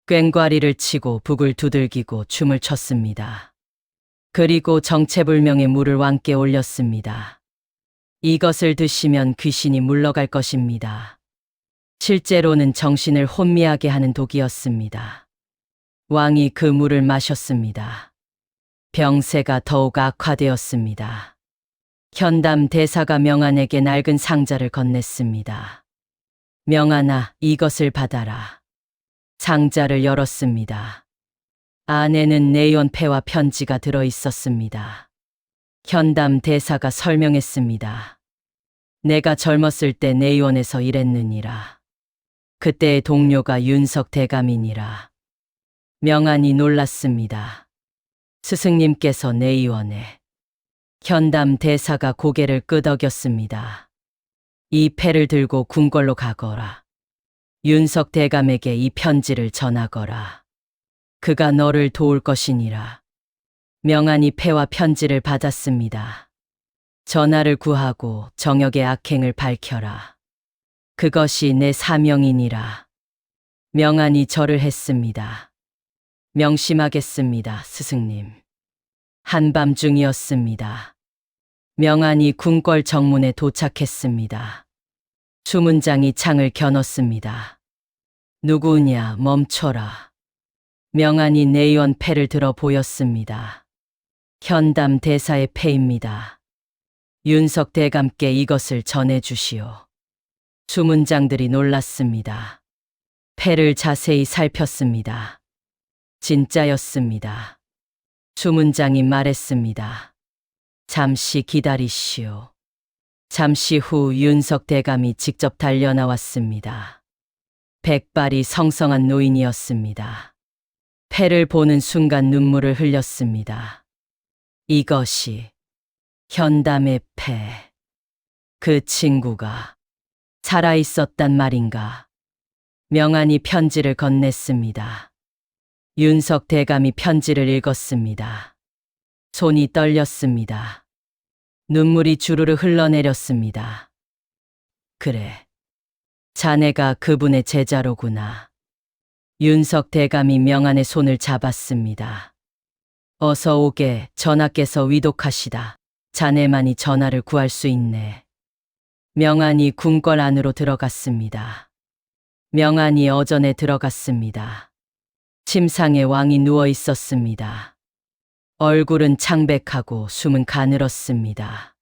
Speaker 2: 꽹과리를 치고 북을 두들기고 춤을 췄습니다. 그리고 정체불명의 물을 왕께 올렸습니다. 이것을 드시면 귀신이 물러갈 것입니다. 실제로는 정신을 혼미하게 하는 독이었습니다. 왕이 그 물을 마셨습니다. 병세가 더욱 악화되었습니다. 현담 대사가 명안에게 낡은 상자를 건넸습니다. 명안아, 이것을 받아라. 상자를 열었습니다. 안에는 내연패와 편지가 들어 있었습니다. 현담 대사가 설명했습니다. 내가 젊었을 때 내의원에서 일했느니라. 그때의 동료가 윤석 대감이니라. 명안이 놀랐습니다. 스승님께서 내의원에. 현담 대사가 고개를 끄덕였습니다. 이 패를 들고 궁궐로 가거라. 윤석 대감에게 이 편지를 전하거라. 그가 너를 도울 것이니라. 명안이 패와 편지를 받았습니다. 전하를 구하고 정역의 악행을 밝혀라. 그것이 내 사명이니라. 명안이 절을 했습니다. 명심하겠습니다, 스승님. 한밤중이었습니다. 명안이 궁궐 정문에 도착했습니다. 주문장이 창을 겨눴습니다. 누구냐, 멈춰라. 명안이 내의원 패를 들어 보였습니다. 현담 대사의 패입니다. 윤석 대감께 이것을 전해주시오. 주문장들이 놀랐습니다. 패를 자세히 살폈습니다. 진짜였습니다. 주문장이 말했습니다. 잠시 기다리시오. 잠시 후 윤석 대감이 직접 달려나왔습니다. 백발이 성성한 노인이었습니다. 패를 보는 순간 눈물을 흘렸습니다. 이것이 현담의 패. 그 친구가 살아있었단 말인가. 명안이 편지를 건넸습니다. 윤석 대감이 편지를 읽었습니다. 손이 떨렸습니다. 눈물이 주르르 흘러내렸습니다. 그래, 자네가 그분의 제자로구나. 윤석 대감이 명안의 손을 잡았습니다. 어서 오게, 전하께서 위독하시다. 자네만이 전하를 구할 수 있네. 명안이 궁궐 안으로 들어갔습니다. 명안이 어전에 들어갔습니다. 침상에 왕이 누워 있었습니다. 얼굴은 창백하고 숨은 가늘었습니다.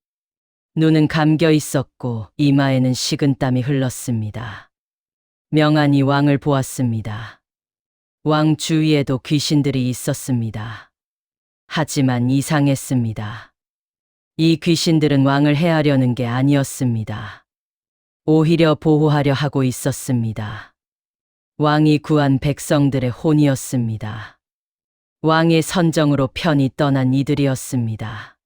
Speaker 2: 눈은 감겨 있었고 이마에는 식은땀이 흘렀습니다. 명안이 왕을 보았습니다. 왕 주위에도 귀신들이 있었습니다. 하지만 이상했습니다. 이 귀신들은 왕을 해하려는 게 아니었습니다. 오히려 보호하려 하고 있었습니다. 왕이 구한 백성들의 혼이었습니다. 왕의 선정으로 편히 떠난 이들이었습니다.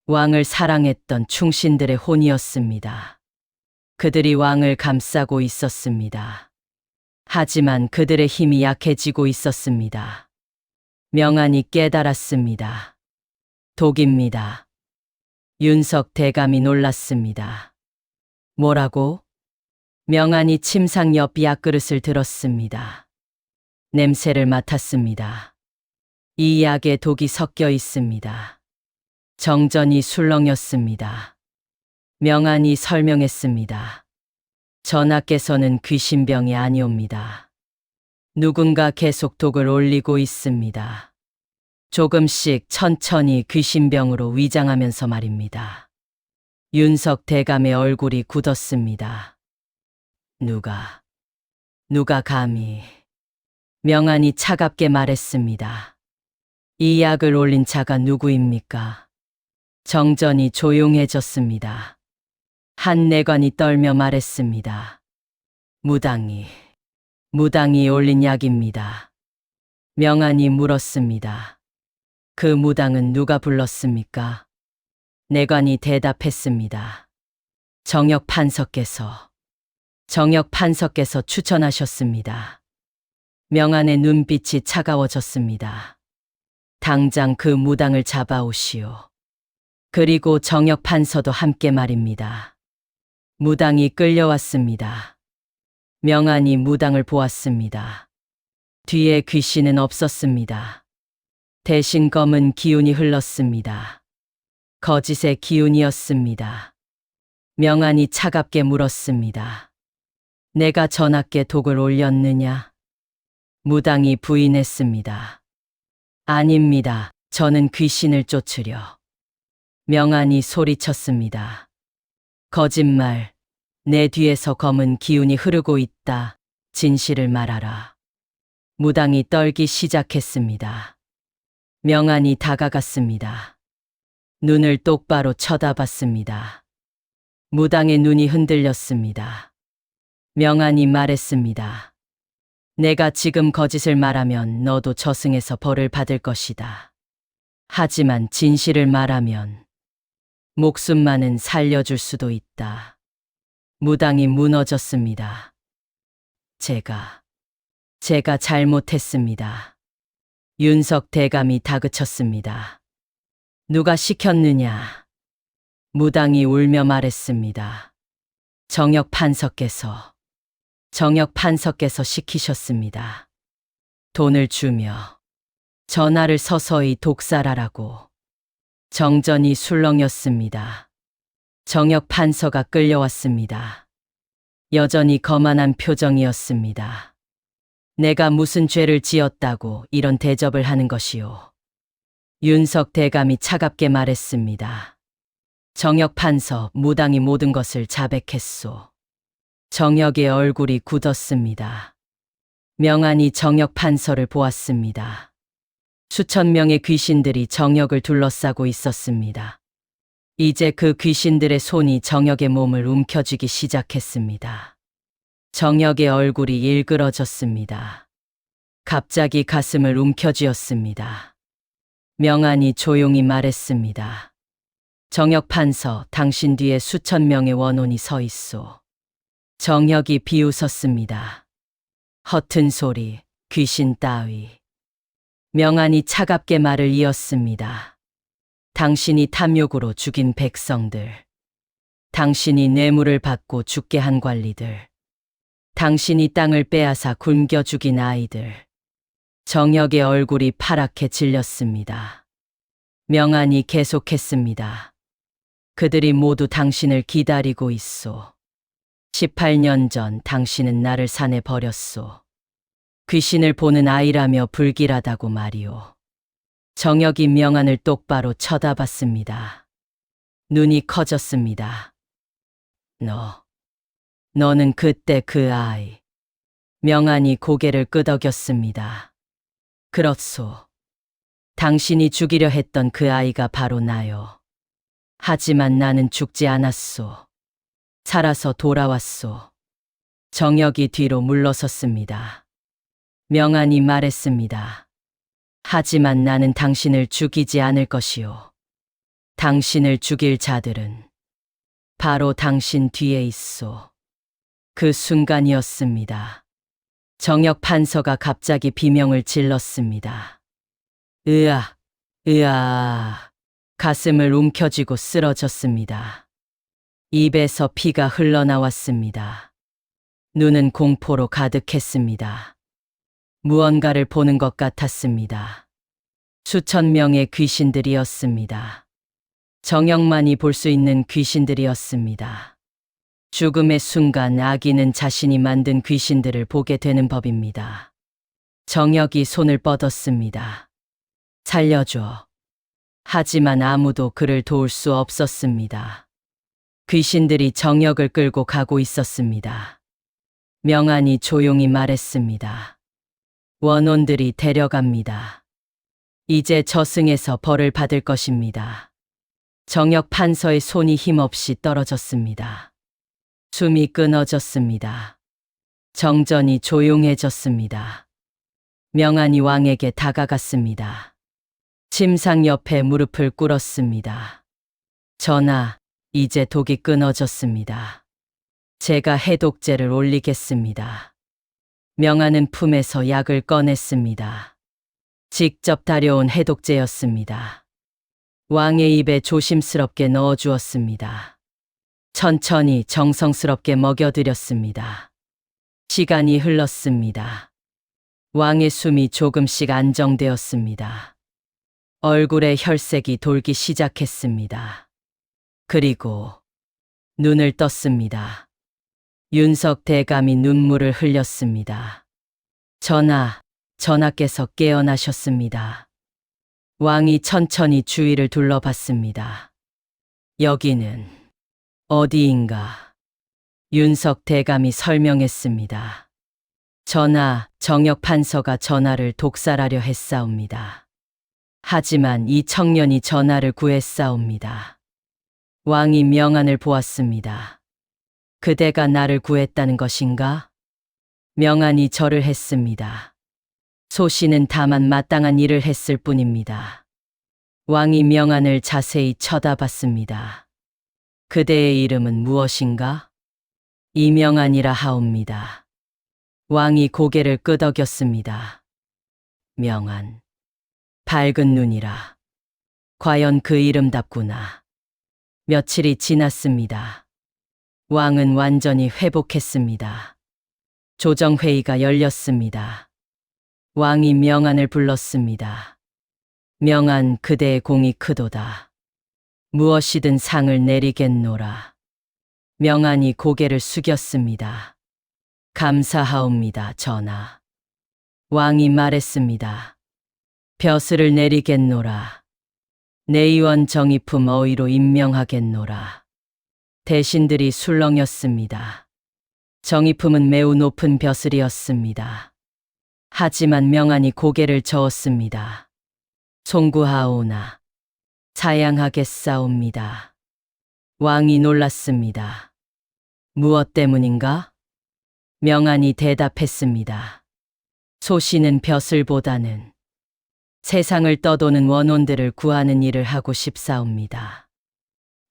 Speaker 2: 왕을 사랑했던 충신들의 혼이었습니다. 그들이 왕을 감싸고 있었습니다. 하지만 그들의 힘이 약해지고 있었습니다. 명안이 깨달았습니다. 독입니다. 윤석 대감이 놀랐습니다. 뭐라고? 명안이 침상 옆 약그릇을 들었습니다. 냄새를 맡았습니다. 이 약에 독이 섞여 있습니다. 정전이 술렁였습니다. 명안이 설명했습니다. 전하께서는 귀신병이 아니옵니다. 누군가 계속 독을 올리고 있습니다. 조금씩 천천히 귀신병으로 위장하면서 말입니다. 윤석 대감의 얼굴이 굳었습니다. 누가 감히. 명안이 차갑게 말했습니다. 이 약을 올린 자가 누구입니까? 정전이 조용해졌습니다. 한 내관이 떨며 말했습니다. 무당이 올린 약입니다. 명안이 물었습니다. 그 무당은 누가 불렀습니까? 내관이 대답했습니다. 정혁 판서께서 추천하셨습니다. 명안의 눈빛이 차가워졌습니다. 당장 그 무당을 잡아오시오. 그리고 정혁 판서도 함께 말입니다. 무당이 끌려왔습니다. 명안이 무당을 보았습니다. 뒤에 귀신은 없었습니다. 대신 검은 기운이 흘렀습니다. 거짓의 기운이었습니다. 명안이 차갑게 물었습니다. 내가 전하께 독을 올렸느냐? 무당이 부인했습니다. 아닙니다. 저는 귀신을 쫓으려. 명안이 소리쳤습니다. 거짓말. 내 뒤에서 검은 기운이 흐르고 있다. 진실을 말하라. 무당이 떨기 시작했습니다. 명안이 다가갔습니다. 눈을 똑바로 쳐다봤습니다. 무당의 눈이 흔들렸습니다. 명안이 말했습니다. 내가 지금 거짓을 말하면 너도 저승에서 벌을 받을 것이다. 하지만 진실을 말하면 목숨만은 살려줄 수도 있다. 무당이 무너졌습니다. 제가 잘못했습니다. 윤석 대감이 다그쳤습니다. 누가 시켰느냐? 무당이 울며 말했습니다. 정혁 판서께서 시키셨습니다. 돈을 주며 전하를 서서히 독살하라고. 정전이 술렁였습니다. 정혁 판서가 끌려왔습니다. 여전히 거만한 표정이었습니다. 내가 무슨 죄를 지었다고 이런 대접을 하는 것이오. 윤석 대감이 차갑게 말했습니다. 정혁 판서, 무당이 모든 것을 자백했소. 정혁의 얼굴이 굳었습니다. 명안이 정혁 판서를 보았습니다. 수천 명의 귀신들이 정혁을 둘러싸고 있었습니다. 이제 그 귀신들의 손이 정혁의 몸을 움켜쥐기 시작했습니다. 정혁의 얼굴이 일그러졌습니다. 갑자기 가슴을 움켜쥐었습니다. 명안이 조용히 말했습니다. 정혁 판서, 당신 뒤에 수천 명의 원혼이 서 있소. 정혁이 비웃었습니다. 허튼 소리, 귀신 따위. 명안이 차갑게 말을 이었습니다. 당신이 탐욕으로 죽인 백성들. 당신이 뇌물을 받고 죽게 한 관리들. 당신이 땅을 빼앗아 굶겨 죽인 아이들. 정혁의 얼굴이 파랗게 질렸습니다. 명안이 계속했습니다. 그들이 모두 당신을 기다리고 있소. 18년 전 당신은 나를 산에 버렸소. 귀신을 보는 아이라며 불길하다고 말이오. 정혁이 명안을 똑바로 쳐다봤습니다. 눈이 커졌습니다. 너는 그때 그 아이. 명안이 고개를 끄덕였습니다. 그렇소. 당신이 죽이려 했던 그 아이가 바로 나요. 하지만 나는 죽지 않았소. 살아서 돌아왔소. 정혁이 뒤로 물러섰습니다. 명안이 말했습니다. 하지만 나는 당신을 죽이지 않을 것이오. 당신을 죽일 자들은 바로 당신 뒤에 있소. 그 순간이었습니다. 정혁 판서가 갑자기 비명을 질렀습니다. 으아, 으아. 가슴을 움켜쥐고 쓰러졌습니다. 입에서 피가 흘러나왔습니다. 눈은 공포로 가득했습니다. 무언가를 보는 것 같았습니다. 수천 명의 귀신들이었습니다. 정혁만이 볼 수 있는 귀신들이었습니다. 죽음의 순간 아기는 자신이 만든 귀신들을 보게 되는 법입니다. 정혁이 손을 뻗었습니다. 살려줘. 하지만 아무도 그를 도울 수 없었습니다. 귀신들이 정혁을 끌고 가고 있었습니다. 명안이 조용히 말했습니다. 원혼들이 데려갑니다. 이제 저승에서 벌을 받을 것입니다. 정혁 판서의 손이 힘없이 떨어졌습니다. 숨이 끊어졌습니다. 정전이 조용해졌습니다. 명안이 왕에게 다가갔습니다. 침상 옆에 무릎을 꿇었습니다. 전하, 이제 독이 끊어졌습니다. 제가 해독제를 올리겠습니다. 명안은 품에서 약을 꺼냈습니다. 직접 다려온 해독제였습니다. 왕의 입에 조심스럽게 넣어주었습니다. 천천히 정성스럽게 먹여드렸습니다. 시간이 흘렀습니다. 왕의 숨이 조금씩 안정되었습니다. 얼굴에 혈색이 돌기 시작했습니다. 그리고 눈을 떴습니다. 윤석 대감이 눈물을 흘렸습니다. 전하, 전하께서 깨어나셨습니다. 왕이 천천히 주위를 둘러봤습니다. 여기는 어디인가? 윤석 대감이 설명했습니다. 전하, 정혁 판서가 전하를 독살하려 했사옵니다. 하지만 이 청년이 전하를 구했사옵니다. 왕이 명안을 보았습니다. 그대가 나를 구했다는 것인가? 명안이 절을 했습니다. 소신은 다만 마땅한 일을 했을 뿐입니다. 왕이 명안을 자세히 쳐다봤습니다. 그대의 이름은 무엇인가? 이명안이라 하옵니다. 왕이 고개를 끄덕였습니다. 명안. 밝은 눈이라. 과연 그 이름답구나. 며칠이 지났습니다. 왕은 완전히 회복했습니다. 조정회의가 열렸습니다. 왕이 명안을 불렀습니다. 명안, 그대의 공이 크도다. 무엇이든 상을 내리겠노라. 명안이 고개를 숙였습니다. 감사하옵니다, 전하. 왕이 말했습니다. 벼슬을 내리겠노라. 내의원 정의품 어의로 임명하겠노라. 대신들이 술렁였습니다. 정의품은 매우 높은 벼슬이었습니다. 하지만 명안이 고개를 저었습니다. 송구하오나 사양하겠사옵니다. 왕이 놀랐습니다. 무엇 때문인가? 명안이 대답했습니다. 소신은 벼슬보다는 세상을 떠도는 원혼들을 구하는 일을 하고 싶사옵니다.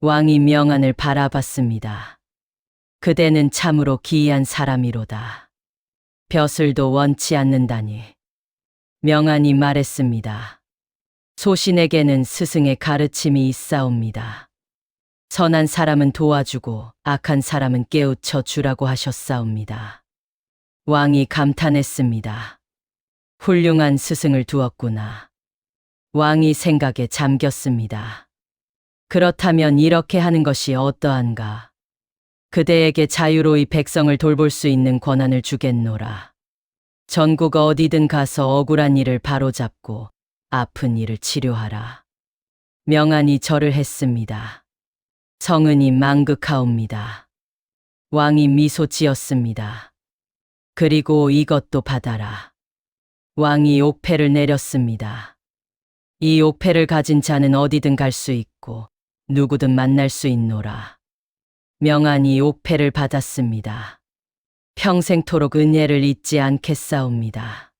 Speaker 2: 왕이 명안을 바라봤습니다. 그대는 참으로 기이한 사람이로다. 벼슬도 원치 않는다니. 명안이 말했습니다. 소신에게는 스승의 가르침이 있사옵니다. 선한 사람은 도와주고 악한 사람은 깨우쳐 주라고 하셨사옵니다. 왕이 감탄했습니다. 훌륭한 스승을 두었구나. 왕이 생각에 잠겼습니다. 그렇다면 이렇게 하는 것이 어떠한가? 그대에게 자유로이 백성을 돌볼 수 있는 권한을 주겠노라. 전국 어디든 가서 억울한 일을 바로잡고 아픈 이를 치료하라. 명안이 절을 했습니다. 성은이 망극하옵니다. 왕이 미소 지었습니다. 그리고 이것도 받아라. 왕이 옥패를 내렸습니다. 이 옥패를 가진 자는 어디든 갈 수 있고 누구든 만날 수 있노라. 명안이 옥패를 받았습니다. 평생토록 은혜를 잊지 않겠사옵니다.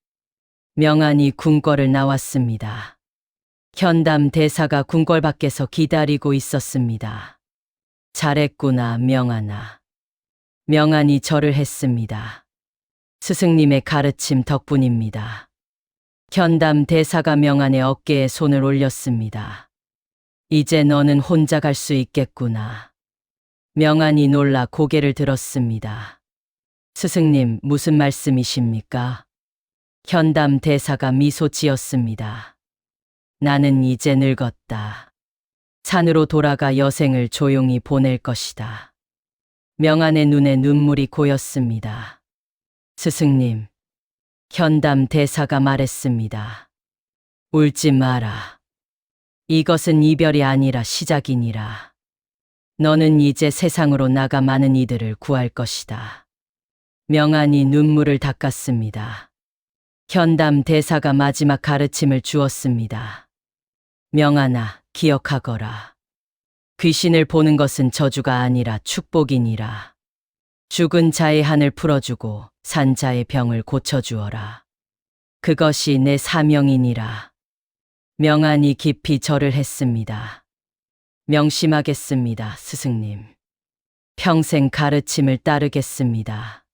Speaker 2: 명안이 궁궐을 나왔습니다. 현담 대사가 궁궐 밖에서 기다리고 있었습니다. 잘했구나, 명안아. 명안이 절을 했습니다. 스승님의 가르침 덕분입니다. 현담 대사가 명안의 어깨에 손을 올렸습니다. 이제 너는 혼자 갈 수 있겠구나. 명안이 놀라 고개를 들었습니다. 스승님, 무슨 말씀이십니까? 현담 대사가 미소 지었습니다. 나는 이제 늙었다. 산으로 돌아가 여생을 조용히 보낼 것이다. 명안의 눈에 눈물이 고였습니다. 스승님, 현담 대사가 말했습니다. 울지 마라. 이것은 이별이 아니라 시작이니라. 너는 이제 세상으로 나가 많은 이들을 구할 것이다. 명안이 눈물을 닦았습니다. 현담 대사가 마지막 가르침을 주었습니다. 명안아, 기억하거라. 귀신을 보는 것은 저주가 아니라 축복이니라. 죽은 자의 한을 풀어주고 산 자의 병을 고쳐주어라. 그것이 내 사명이니라. 명안이 깊이 절을 했습니다. 명심하겠습니다, 스승님. 평생 가르침을 따르겠습니다.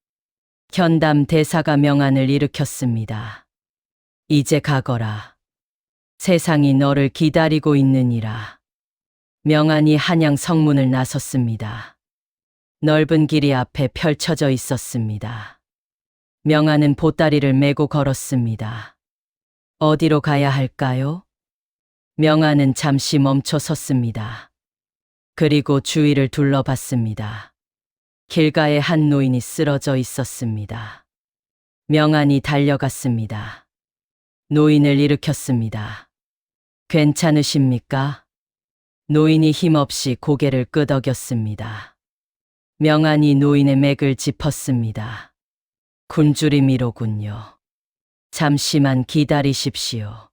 Speaker 2: 현담 대사가 명안을 일으켰습니다. 이제 가거라. 세상이 너를 기다리고 있느니라. 명안이 한양 성문을 나섰습니다. 넓은 길이 앞에 펼쳐져 있었습니다. 명안은 보따리를 메고 걸었습니다. 어디로 가야 할까요? 명안은 잠시 멈춰 섰습니다. 그리고 주위를 둘러봤습니다. 길가에 한 노인이 쓰러져 있었습니다. 명안이 달려갔습니다. 노인을 일으켰습니다. 괜찮으십니까? 노인이 힘없이 고개를 끄덕였습니다. 명안이 노인의 맥을 짚었습니다. 굶주림이로군요. 잠시만 기다리십시오.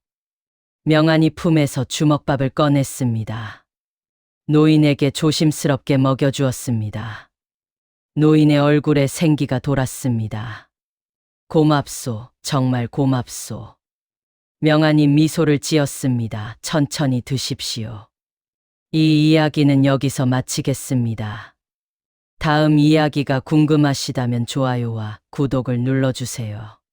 Speaker 2: 명안이 품에서 주먹밥을 꺼냈습니다. 노인에게 조심스럽게 먹여주었습니다. 노인의 얼굴에 생기가 돌았습니다. 고맙소, 정말 고맙소. 명안이 미소를 지었습니다. 천천히 드십시오. 이 이야기는 여기서 마치겠습니다. 다음 이야기가 궁금하시다면 좋아요와 구독을 눌러주세요.